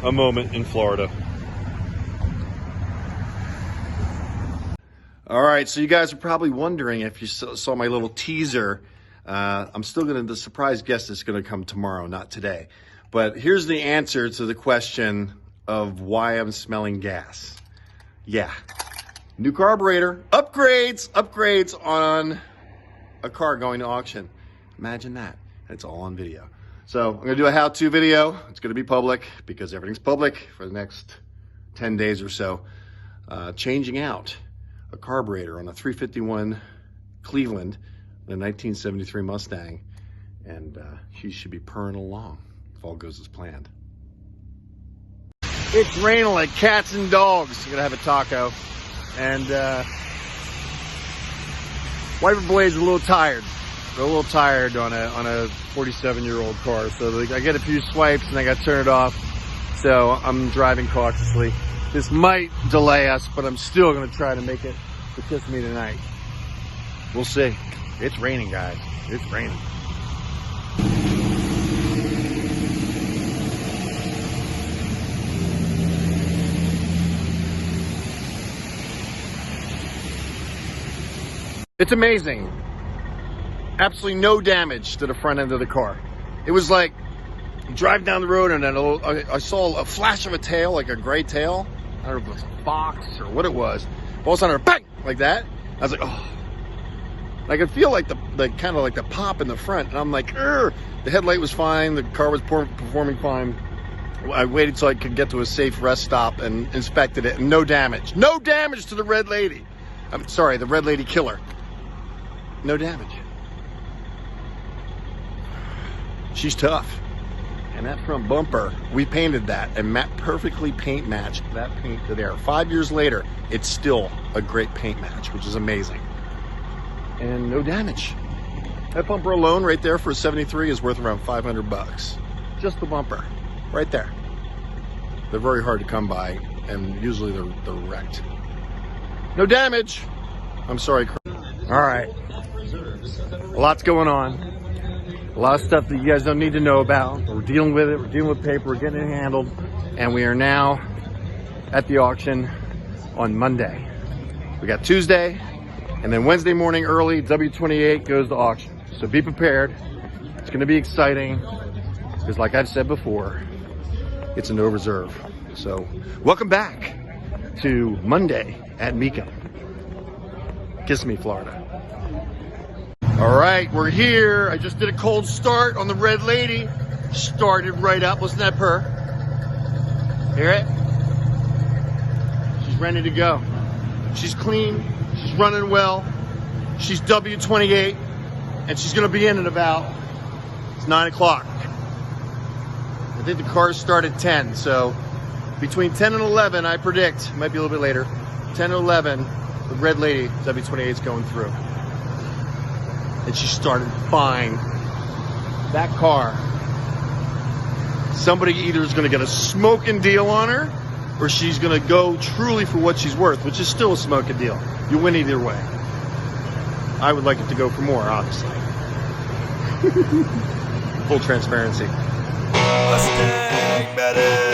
a moment in Florida. All right, so you guys are probably wondering if you saw my little teaser. I'm still the surprise guest is gonna come tomorrow, not today. But here's the answer to the question of why I'm smelling gas. Yeah, new carburetor, upgrades on a car going to auction. Imagine that, it's all on video. So I'm gonna do a how-to video. It's gonna be public because everything's public for the next 10 days or so. Changing out a carburetor on a 351 Cleveland, the 1973 Mustang, and she should be purring along if all goes as planned. It's raining like cats and dogs. I'm gonna have a taco, and wiper blade's a little tired. They're a little tired on a 47-year-old car, so I get a few swipes and I got to turn it off. So I'm driving cautiously. This might delay us, but I'm still gonna try to make it to Kissimmee tonight. We'll see. It's raining, guys. It's raining. It's amazing. Absolutely no damage to the front end of the car. It was like, you drive down the road and then I saw a flash of a tail, like a gray tail. I don't know if it was a fox or what it was. All of a sudden, bang, like that. I was like, oh. I could feel like the kind of like the pop in the front, and I'm like, the headlight was fine, the car was performing fine. I waited till I could get to a safe rest stop and inspected it, and no damage. No damage to the red lady. I'm sorry, the red lady killer. No damage. She's tough. And that front bumper, we painted that and perfectly paint matched that paint to there. 5 years later, it's still a great paint match, which is amazing. And no damage. That bumper alone right there for a 73 is worth around 500 bucks. Just the bumper, right there. They're very hard to come by, and usually they're wrecked. No damage. I'm sorry. All right. A lot's going on. A lot of stuff that you guys don't need to know about. We're dealing with it. We're dealing with paper. We're getting it handled. And we are now at the auction on Monday. We got Tuesday, and then Wednesday morning early, W28 goes to auction. So be prepared. It's going to be exciting because, like I've said before, it's a no reserve. So welcome back to Monday at Mecum, Kissimmee, Florida. All right, we're here. I just did a cold start on the red lady. Started right up. Listen to that purr. Hear it? She's ready to go. She's clean. She's running well. She's W28, and she's gonna be in about, it's 9 o'clock. I think the cars start at 10, so between 10 and 11, I predict, it might be a little bit later, 10 and 11, the red lady, W28 is going through. And she started fine. That car, somebody either is gonna get a smoking deal on her, or she's gonna go truly for what she's worth, which is still a smoking deal. You win either way. I would like it to go for more, obviously. Full transparency. MustangMedics.